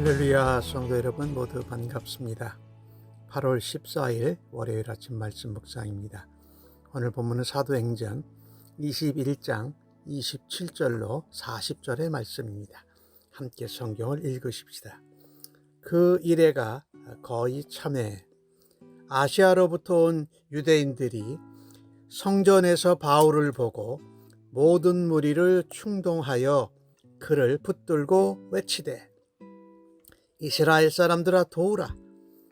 할렐루야, 성도 여러분 모두 반갑습니다. 8월 14일 월요일 아침 말씀 묵상입니다. 오늘 본문은 사도행전 21장 27절로 40절의 말씀입니다. 함께 성경을 읽으십시다. 그 이래가 거의 참에 아시아로부터 온 유대인들이 성전에서 바울을 보고 모든 무리를 충동하여 그를 붙들고 외치되 이스라엘 사람들아 도우라.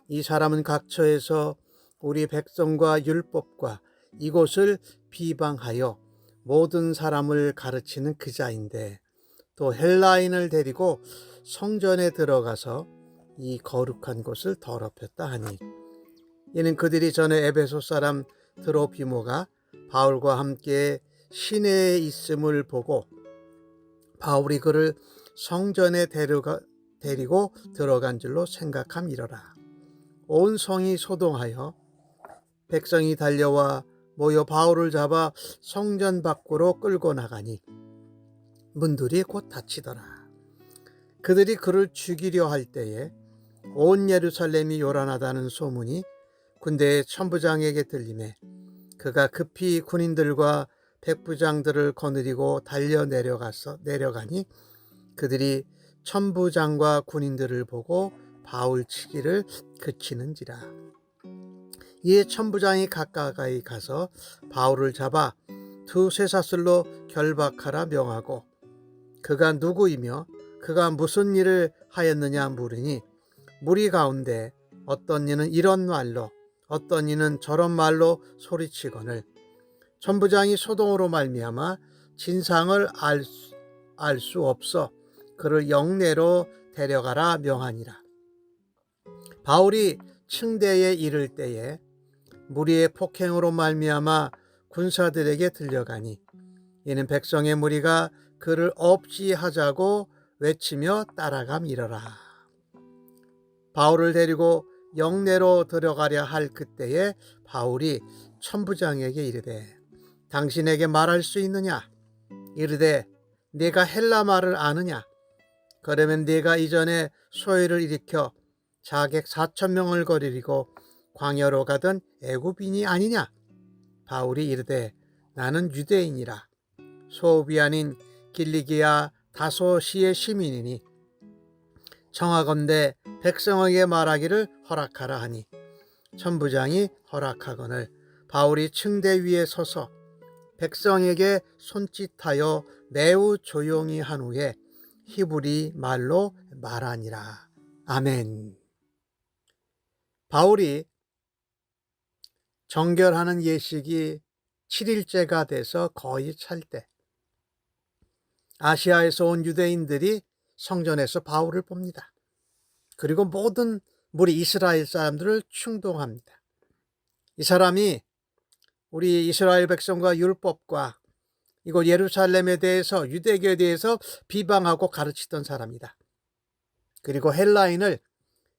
이 사람은 각처에서 우리 백성과 율법과 이곳을 비방하여 모든 사람을 가르치는 그자인데 또 헬라인을 데리고 성전에 들어가서 이 거룩한 곳을 더럽혔다 하니 이는 그들이 전에 에베소 사람 드로피모가 바울과 함께 시내에 있음을 보고 바울이 그를 성전에 데리고 들어간 줄로 생각함이러라. 온 성이 소동하여 백성이 달려와 모여 바울을 잡아 성전 밖으로 끌고 나가니 문들이 곧 닫히더라. 그들이 그를 죽이려 할 때에 온 예루살렘이 요란하다는 소문이 군대의 천부장에게 들리매 그가 급히 군인들과 백부장들을 거느리고 달려 내려가니 그들이 천부장과 군인들을 보고 바울 치기를 그치는지라. 이에 천부장이 가까이 가서 바울을 잡아 두 쇠사슬로 결박하라 명하고 그가 누구이며 그가 무슨 일을 하였느냐 물으니 무리 가운데 어떤 이는 이런 말로 어떤 이는 저런 말로 소리치거늘 천부장이 소동으로 말미암아 진상을 알 수 없어 그를 영내로 데려가라 명하니라. 바울이 층대에 이를 때에 무리의 폭행으로 말미암아 군사들에게 들려가니 이는 백성의 무리가 그를 업지하자고 외치며 따라감이러라. 바울을 데리고 영내로 들어가려 할 그때에 바울이 천부장에게 이르되 당신에게 말할 수 있느냐? 이르되 네가 헬라 말을 아느냐? 그러면 네가 이전에 소요를 일으켜 자객 4,000명을 거느리고 광야로 가던 애굽인이 아니냐? 바울이 이르되 나는 유대인이라 소읍이 아닌 길리기아 다소시의 시민이니 청하건대 백성에게 말하기를 허락하라 하니 천부장이 허락하거늘 바울이 층대 위에 서서 백성에게 손짓하여 매우 조용히 한 후에 히브리 말로 말하니라. 아멘. 바울이 정결하는 예식이 7일째가 돼서 거의 찰 때 아시아에서 온 유대인들이 성전에서 바울을 봅니다. 그리고 모든 무리 이스라엘 사람들을 충동합니다. 이 사람이 우리 이스라엘 백성과 율법과 이곳 예루살렘에 대해서 유대교에 대해서 비방하고 가르치던 사람이다. 그리고 헬라인을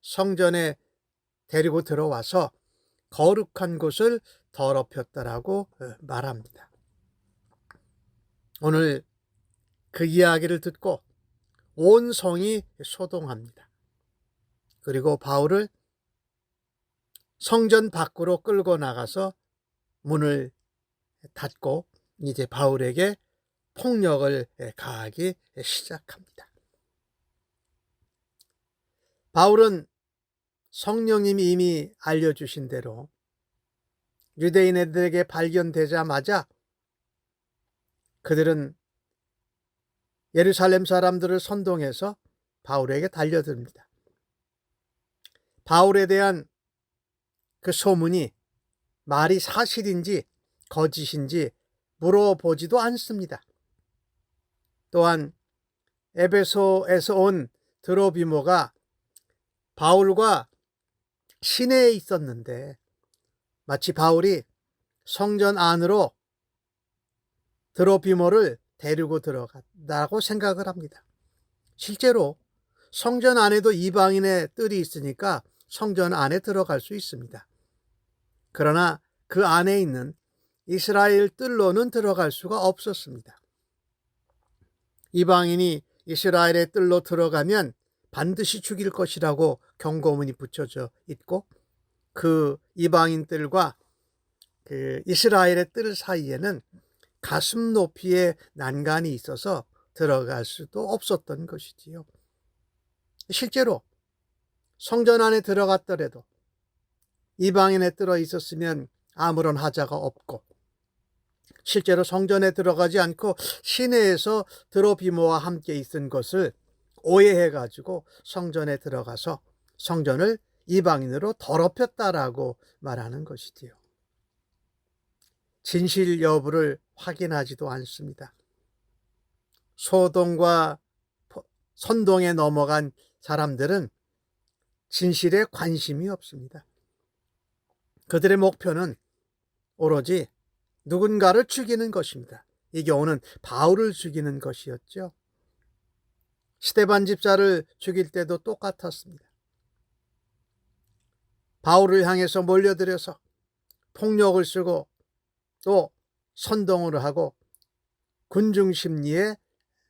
성전에 데리고 들어와서 거룩한 곳을 더럽혔다라고 말합니다. 오늘 그 이야기를 듣고 온 성이 소동합니다. 그리고 바울을 성전 밖으로 끌고 나가서 문을 닫고 이제 바울에게 폭력을 가하기 시작합니다. 바울은 성령님이 이미 알려주신 대로 유대인들에게 발견되자마자 그들은 예루살렘 사람들을 선동해서 바울에게 달려듭니다. 바울에 대한 그 소문이 말이 사실인지 거짓인지 물어보지도 않습니다. 또한 에베소에서 온 드로비모가 바울과 시내에 있었는데 마치 바울이 성전 안으로 드로비모를 데리고 들어갔다고 생각을 합니다. 실제로 성전 안에도 이방인의 뜰이 있으니까 성전 안에 들어갈 수 있습니다. 그러나 그 안에 있는 이스라엘 뜰로는 들어갈 수가 없었습니다. 이방인이 이스라엘의 뜰로 들어가면 반드시 죽일 것이라고 경고문이 붙여져 있고, 그 이방인들과 그 이스라엘의 뜰 사이에는 가슴 높이의 난간이 있어서 들어갈 수도 없었던 것이지요. 실제로 성전 안에 들어갔더라도 이방인에 들어 있었으면 아무런 하자가 없고, 실제로 성전에 들어가지 않고 시내에서 드로비모와 함께 있은 것을 오해해가지고 성전에 들어가서 성전을 이방인으로 더럽혔다라고 말하는 것이지요. 진실 여부를 확인하지도 않습니다. 소동과 선동에 넘어간 사람들은 진실에 관심이 없습니다. 그들의 목표는 오로지 누군가를 죽이는 것입니다. 이 경우는 바울을 죽이는 것이었죠. 스데반 집사를 죽일 때도 똑같았습니다. 바울을 향해서 몰려들여서 폭력을 쓰고 또 선동을 하고 군중 심리에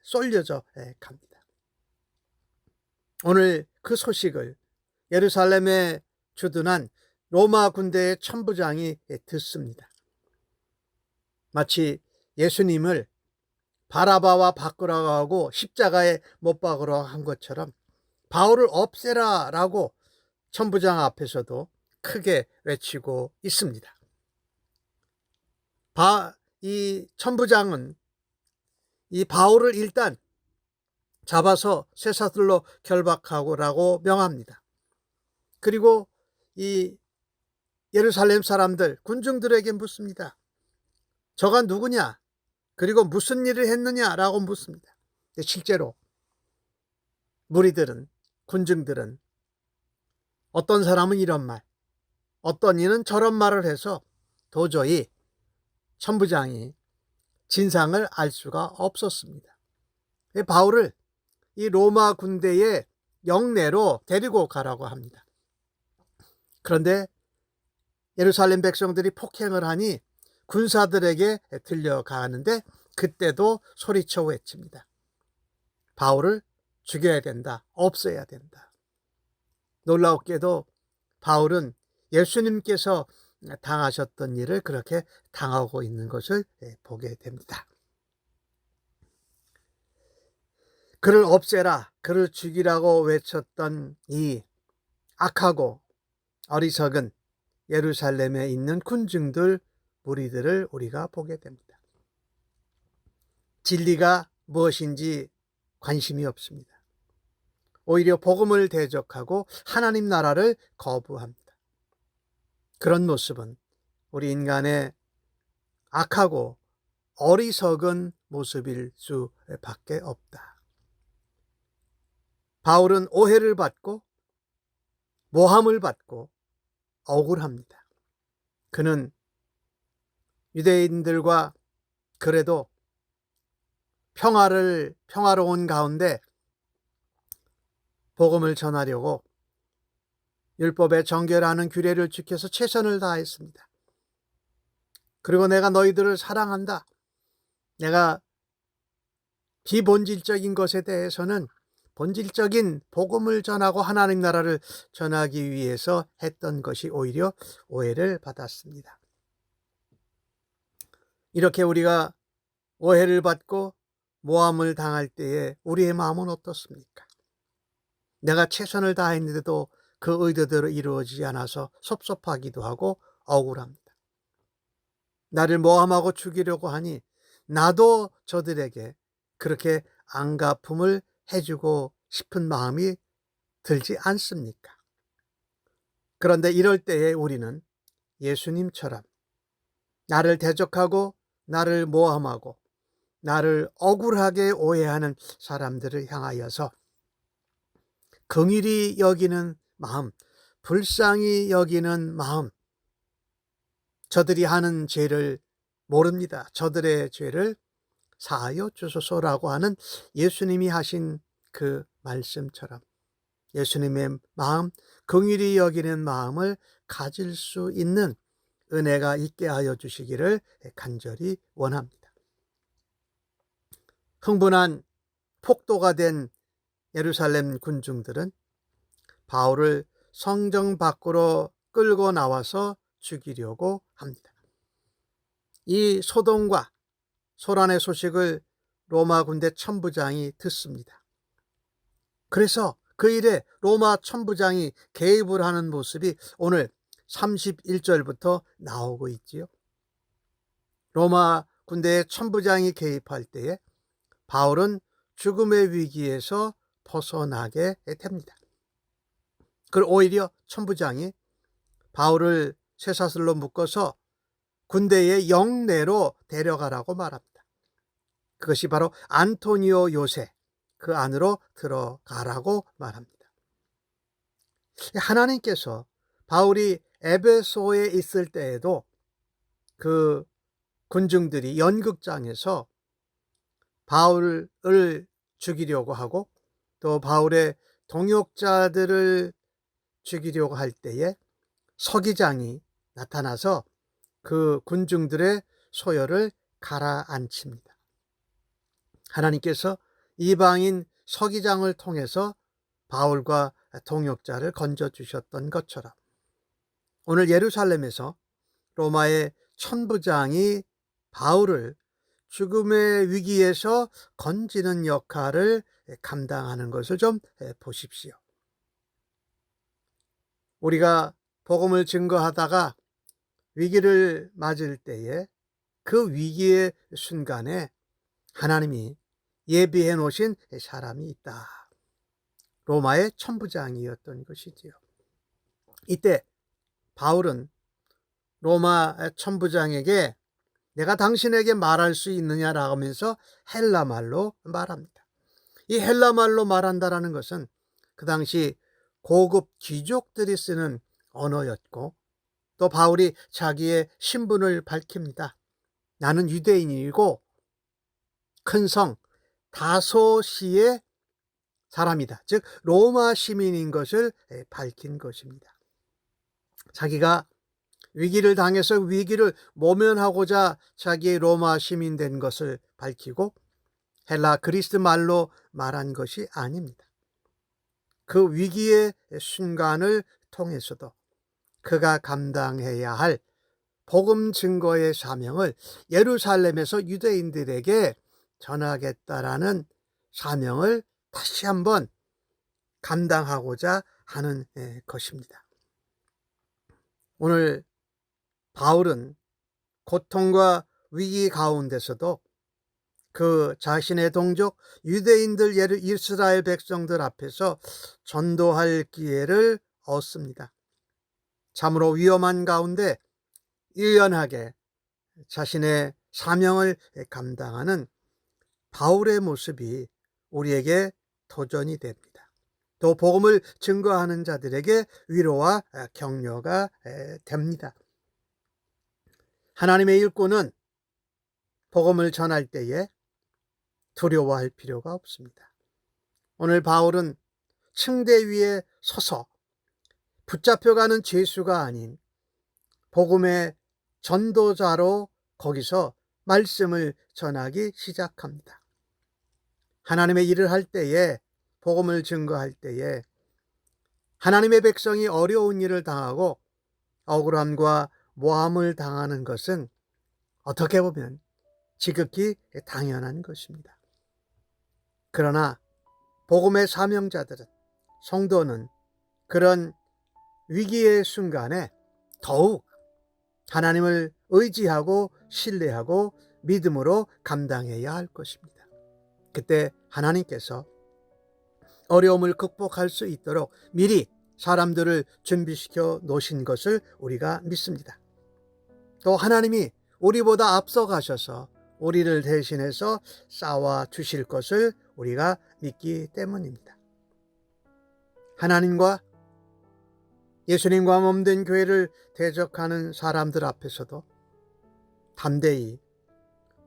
쏠려져 갑니다. 오늘 그 소식을 예루살렘에 주둔한 로마 군대의 천부장이 듣습니다. 마치 예수님을 바라바와 바꾸라고 하고 십자가에 못 박으라고 한 것처럼 바울을 없애라 라고 천부장 앞에서도 크게 외치고 있습니다. 이 천부장은 이 바울을 일단 잡아서 쇠사슬로 결박하고라고 명합니다. 그리고 이 예루살렘 사람들, 군중들에게 묻습니다. 저가 누구냐? 그리고 무슨 일을 했느냐라고 묻습니다. 실제로 무리들은, 군중들은 어떤 사람은 이런 말, 어떤 이는 저런 말을 해서 도저히 천부장이 진상을 알 수가 없었습니다. 바울을 이 로마 군대의 영내로 데리고 가라고 합니다. 그런데 예루살렘 백성들이 폭행을 하니 군사들에게 들려가는데 그때도 소리쳐 외칩니다. 바울을 죽여야 된다. 없애야 된다. 놀라웠게도 바울은 예수님께서 당하셨던 일을 그렇게 당하고 있는 것을 보게 됩니다. 그를 없애라, 그를 죽이라고 외쳤던 이 악하고 어리석은 예루살렘에 있는 군중들, 무리들을 우리가 보게 됩니다. 진리가 무엇인지 관심이 없습니다. 오히려 복음을 대적하고 하나님 나라를 거부합니다. 그런 모습은 우리 인간의 악하고 어리석은 모습일 수밖에 없다. 바울은 오해를 받고 모함을 받고 억울합니다. 그는 유대인들과 그래도 평화로운 가운데 복음을 전하려고 율법의 정결하는 규례를 지켜서 최선을 다했습니다. 그리고 내가 너희들을 사랑한다. 내가 비본질적인 것에 대해서는 본질적인 복음을 전하고 하나님 나라를 전하기 위해서 했던 것이 오히려 오해를 받았습니다. 이렇게 우리가 오해를 받고 모함을 당할 때에 우리의 마음은 어떻습니까? 내가 최선을 다했는데도 그 의도대로 이루어지지 않아서 섭섭하기도 하고 억울합니다. 나를 모함하고 죽이려고 하니 나도 저들에게 그렇게 안갚음을 해주고 싶은 마음이 들지 않습니까? 그런데 이럴 때에 우리는 예수님처럼 나를 대적하고 나를 모함하고 나를 억울하게 오해하는 사람들을 향하여서 긍휼히 여기는 마음, 불쌍히 여기는 마음, 저들이 하는 죄를 모릅니다. 저들의 죄를 사하여 주소서라고 하는 예수님이 하신 그 말씀처럼 예수님의 마음, 긍휼히 여기는 마음을 가질 수 있는 은혜가 있게 하여 주시기를 간절히 원합니다. 흥분한 폭도가 된 예루살렘 군중들은 바울을 성정 밖으로 끌고 나와서 죽이려고 합니다. 이 소동과 소란의 소식을 로마 군대 천부장이 듣습니다. 그래서 그 일에 로마 천부장이 개입을 하는 모습이 오늘 31절부터 나오고 있지요. 로마 군대의 천부장이 개입할 때에 바울은 죽음의 위기에서 벗어나게 됩니다. 그리고 오히려 천부장이 바울을 쇠사슬로 묶어서 군대의 영내로 데려가라고 말합니다. 그것이 바로 안토니오 요새, 그 안으로 들어가라고 말합니다. 하나님께서 바울이 에베소에 있을 때에도 그 군중들이 연극장에서 바울을 죽이려고 하고 또 바울의 동역자들을 죽이려고 할 때에 서기장이 나타나서 그 군중들의 소열을 가라앉힙니다. 하나님께서 이방인 서기장을 통해서 바울과 동역자를 건져주셨던 것처럼 오늘 예루살렘에서 로마의 천부장이 바울을 죽음의 위기에서 건지는 역할을 감당하는 것을 좀 보십시오. 우리가 복음을 증거하다가 위기를 맞을 때에 그 위기의 순간에 하나님이 예비해 놓으신 사람이 있다. 로마의 천부장이었던 것이지요. 이때 바울은 로마 천부장에게 내가 당신에게 말할 수 있느냐라고 하면서 헬라말로 말합니다. 이 헬라말로 말한다라는 것은 그 당시 고급 귀족들이 쓰는 언어였고 또 바울이 자기의 신분을 밝힙니다. 나는 유대인이고 큰 성 다소시의 사람이다. 즉 로마 시민인 것을 밝힌 것입니다. 자기가 위기를 당해서 위기를 모면하고자 자기의 로마 시민 된 것을 밝히고 헬라 그리스 말로 말한 것이 아닙니다. 그 위기의 순간을 통해서도 그가 감당해야 할 복음 증거의 사명을 예루살렘에서 유대인들에게 전하겠다라는 사명을 다시 한번 감당하고자 하는 것입니다. 오늘 바울은 고통과 위기 가운데서도 그 자신의 동족 유대인들 이스라엘 백성들 앞에서 전도할 기회를 얻습니다. 참으로 위험한 가운데 유연하게 자신의 사명을 감당하는 바울의 모습이 우리에게 도전이 됩니다. 또 복음을 증거하는 자들에게 위로와 격려가 됩니다. 하나님의 일꾼은 복음을 전할 때에 두려워할 필요가 없습니다. 오늘 바울은 층대 위에 서서 붙잡혀가는 죄수가 아닌 복음의 전도자로 거기서 말씀을 전하기 시작합니다. 하나님의 일을 할 때에 복음을 증거할 때에 하나님의 백성이 어려운 일을 당하고 억울함과 모함을 당하는 것은 어떻게 보면 지극히 당연한 것입니다. 그러나 복음의 사명자들은 성도는 그런 위기의 순간에 더욱 하나님을 의지하고 신뢰하고 믿음으로 감당해야 할 것입니다. 그때 하나님께서 어려움을 극복할 수 있도록 미리 사람들을 준비시켜 놓으신 것을 우리가 믿습니다. 또 하나님이 우리보다 앞서 가셔서 우리를 대신해서 싸워 주실 것을 우리가 믿기 때문입니다. 하나님과 예수님과 몸된 교회를 대적하는 사람들 앞에서도 담대히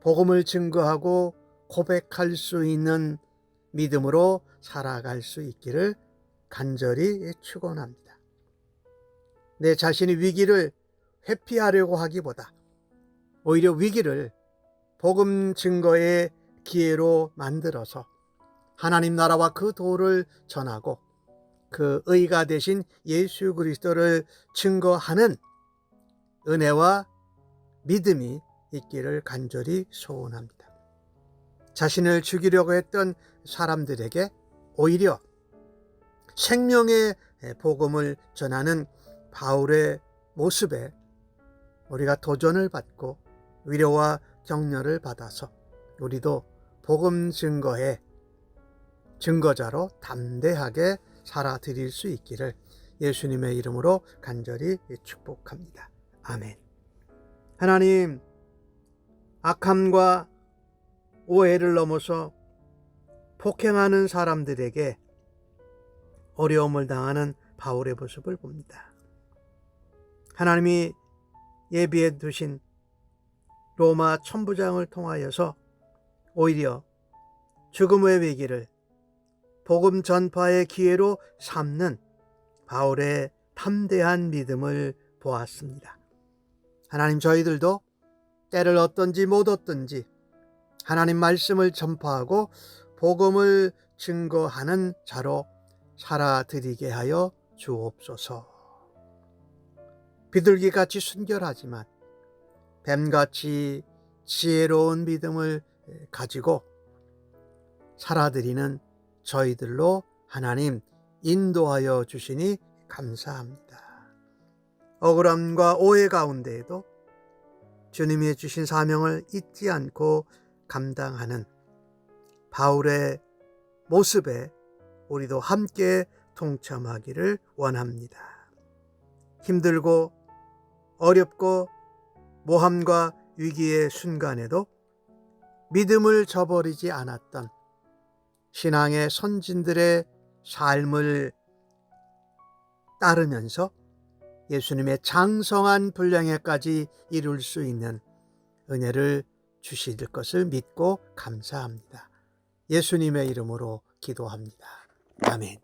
복음을 증거하고 고백할 수 있는 믿음으로 살아갈 수 있기를 간절히 축원합니다. 내 자신이 위기를 회피하려고 하기보다 오히려 위기를 복음 증거의 기회로 만들어서 하나님 나라와 그 도를 전하고 그 의가 되신 예수 그리스도를 증거하는 은혜와 믿음이 있기를 간절히 소원합니다. 자신을 죽이려고 했던 사람들에게 오히려 생명의 복음을 전하는 바울의 모습에 우리가 도전을 받고 위로와 격려를 받아서 우리도 복음 증거의 증거자로 담대하게 살아드릴 수 있기를 예수님의 이름으로 간절히 축복합니다. 아멘. 하나님, 악함과 오해를 넘어서 폭행하는 사람들에게 어려움을 당하는 바울의 모습을 봅니다. 하나님이 예비해 두신 로마 천부장을 통하여서 오히려 죽음의 위기를 복음 전파의 기회로 삼는 바울의 담대한 믿음을 보았습니다. 하나님, 저희들도 때를 얻든지 못 얻든지 하나님 말씀을 전파하고 복음을 증거하는 자로 살아드리게 하여 주옵소서. 비둘기같이 순결하지만 뱀같이 지혜로운 믿음을 가지고 살아드리는 저희들로 하나님 인도하여 주시니 감사합니다. 억울함과 오해 가운데에도 주님이 주신 사명을 잊지 않고 감당하는 바울의 모습에 우리도 함께 동참하기를 원합니다. 힘들고 어렵고 모함과 위기의 순간에도 믿음을 저버리지 않았던 신앙의 선진들의 삶을 따르면서 예수님의 장성한 분량에까지 이룰 수 있는 은혜를 주실 것을 믿고 감사합니다. 예수님의 이름으로 기도합니다. 아멘.